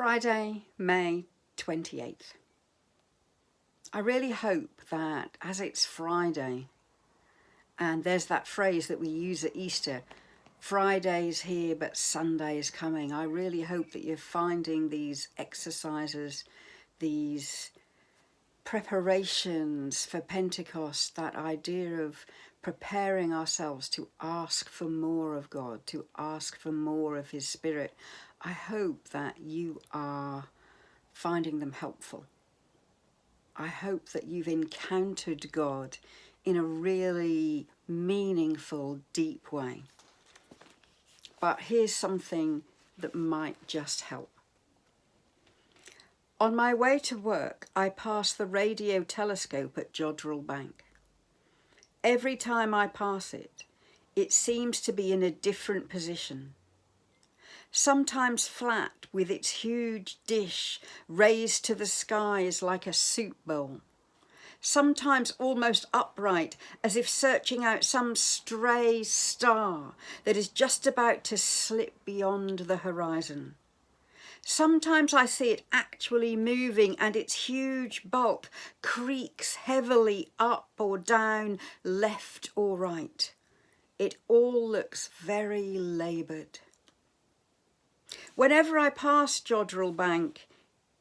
Friday, May 28th. I really hope that as it's Friday, and there's that phrase that we use at Easter, Friday's here but Sunday is coming. I really hope that you're finding these exercises, these preparations for Pentecost, that idea of preparing ourselves to ask for more of God, to ask for more of His Spirit. I hope that you are finding them helpful. I hope that you've encountered God in a really meaningful, deep way. But here's something that might just help. On my way to work, I pass the radio telescope at Jodrell Bank. Every time I pass it, it seems to be in a different position. Sometimes flat, with its huge dish raised to the skies like a soup bowl. Sometimes almost upright, as if searching out some stray star that is just about to slip beyond the horizon. Sometimes I see it actually moving, and its huge bulk creaks heavily up or down, left or right. It all looks very laboured. Whenever I pass Jodrell Bank,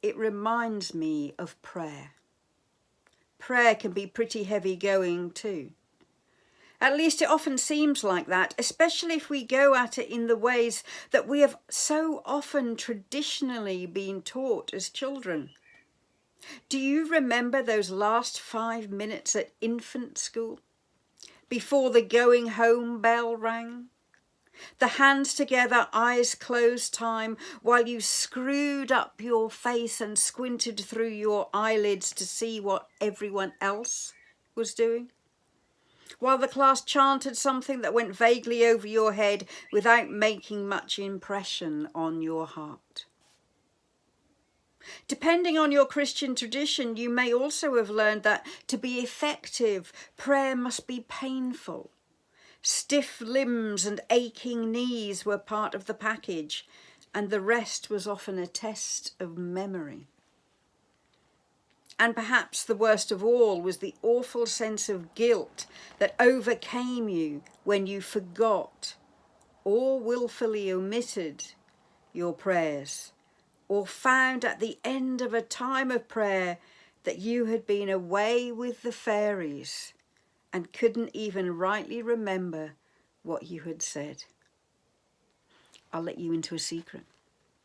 it reminds me of prayer. Prayer can be pretty heavy going too. At least it often seems like that, especially if we go at it in the ways that we have so often traditionally been taught as children. Do you remember those last 5 minutes at infant school, before the going home bell rang? The hands together, eyes closed time, while you screwed up your face and squinted through your eyelids to see what everyone else was doing, while the class chanted something that went vaguely over your head without making much impression on your heart. Depending on your Christian tradition, you may also have learned that to be effective, prayer must be painful. Stiff limbs and aching knees were part of the package, and the rest was often a test of memory. And perhaps the worst of all was the awful sense of guilt that overcame you when you forgot or willfully omitted your prayers, or found at the end of a time of prayer that you had been away with the fairies and couldn't even rightly remember what you had said. I'll let you into a secret.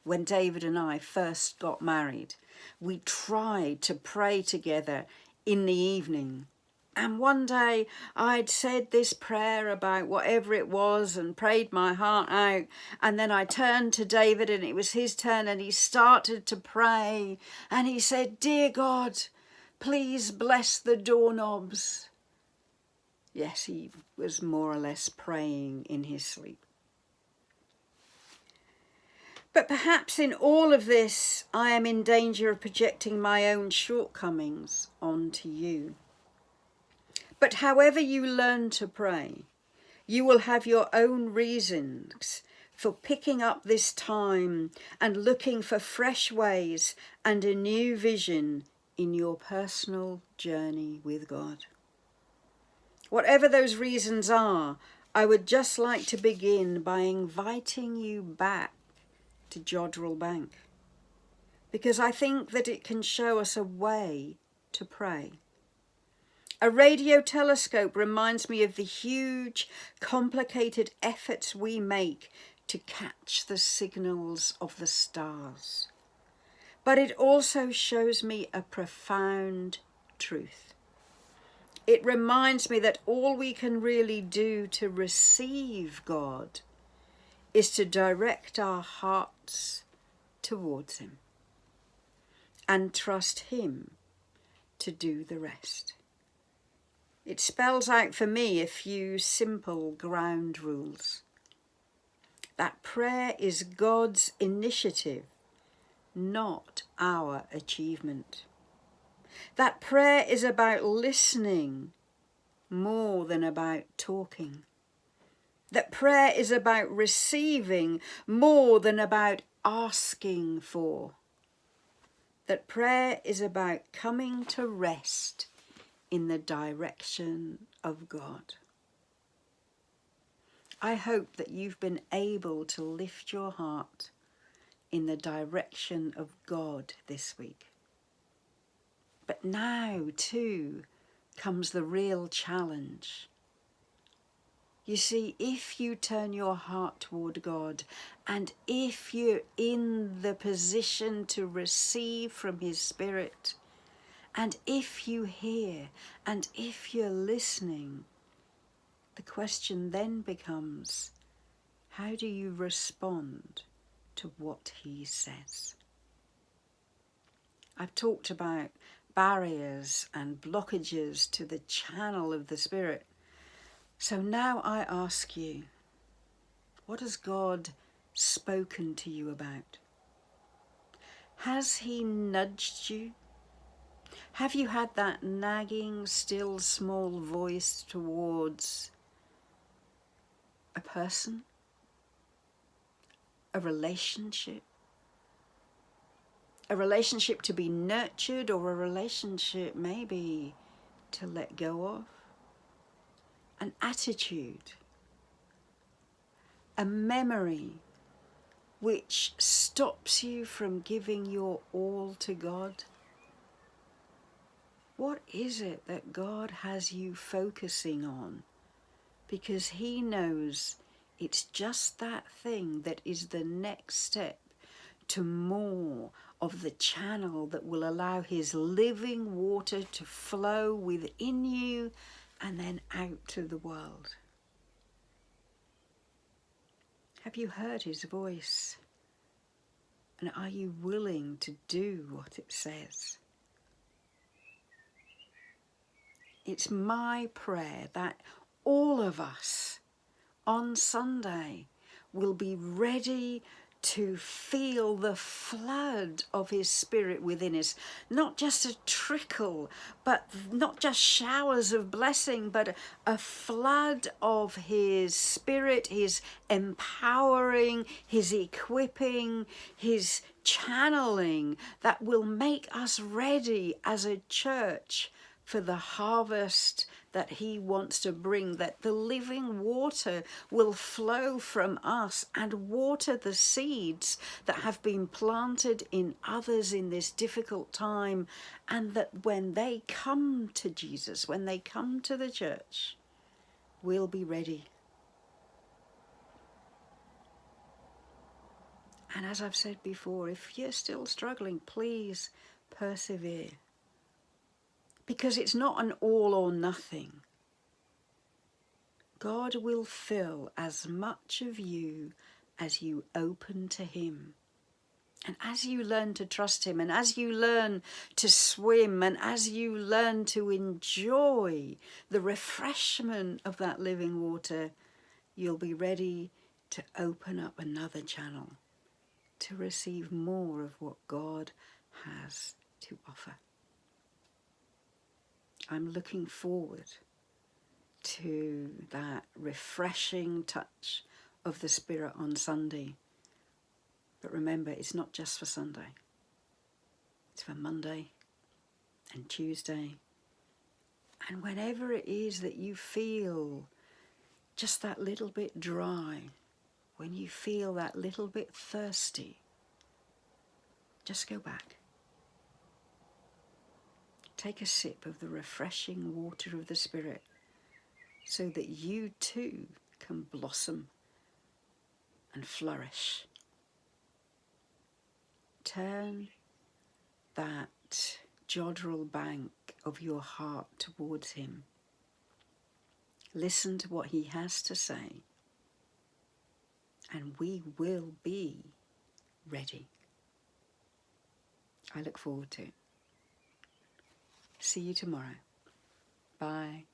When David and I first got married, we tried to pray together in the evening. And one day I'd said this prayer about whatever it was and prayed my heart out. And then I turned to David and it was his turn, and he started to pray. And he said, "Dear God, please bless the doorknobs." Yes, he was more or less praying in his sleep. But perhaps in all of this, I am in danger of projecting my own shortcomings onto you. But however you learn to pray, you will have your own reasons for picking up this time and looking for fresh ways and a new vision in your personal journey with God. Whatever those reasons are, I would just like to begin by inviting you back to Jodrell Bank, because I think that it can show us a way to pray. A radio telescope reminds me of the huge, complicated efforts we make to catch the signals of the stars. But it also shows me a profound truth. It reminds me that all we can really do to receive God is to direct our hearts towards Him and trust Him to do the rest. It spells out for me a few simple ground rules. That prayer is God's initiative, not our achievement. That prayer is about listening more than about talking. That prayer is about receiving more than about asking for. that prayer is about coming to rest in the direction of God. I hope that you've been able to lift your heart in the direction of God this week. But now, too, comes the real challenge. You see, if you turn your heart toward God, and if you're in the position to receive from His Spirit, and if you hear, and if you're listening, the question then becomes, how do you respond to what He says? I've talked about barriers and blockages to the channel of the Spirit. So now I ask you, what has God spoken to you about? Has He nudged you? Have you had that nagging, still small voice towards a person, a relationship to be nurtured, or a relationship maybe to let go of? An attitude, a memory which stops you from giving your all to God? What is it that God has you focusing on? Because He knows it's just that thing that is the next step to more of the channel that will allow His living water to flow within you and then out to the world. Have you heard His voice? And are you willing to do what it says? It's my prayer that all of us on Sunday will be ready to feel the flood of His Spirit within us. Not just a trickle, but not just showers of blessing, but a flood of His Spirit, His empowering, His equipping, His channeling that will make us ready as a church for the harvest that He wants to bring, that the living water will flow from us and water the seeds that have been planted in others in this difficult time, and that when they come to Jesus, when they come to the church, we'll be ready. And as I've said before, if you're still struggling, please persevere. Because it's not an all or nothing. God will fill as much of you as you open to Him. And as you learn to trust Him, and as you learn to swim, and as you learn to enjoy the refreshment of that living water, you'll be ready to open up another channel to receive more of what God has to offer. I'm looking forward to that refreshing touch of the Spirit on Sunday. But remember, it's not just for Sunday. It's for Monday and Tuesday. And whenever it is that you feel just that little bit dry, when you feel that little bit thirsty, just go back. Take a sip of the refreshing water of the Spirit so that you too can blossom and flourish. Turn that Jodrell bank of your heart towards Him. Listen to what He has to say, and we will be ready. I look forward to it. See you tomorrow. Bye.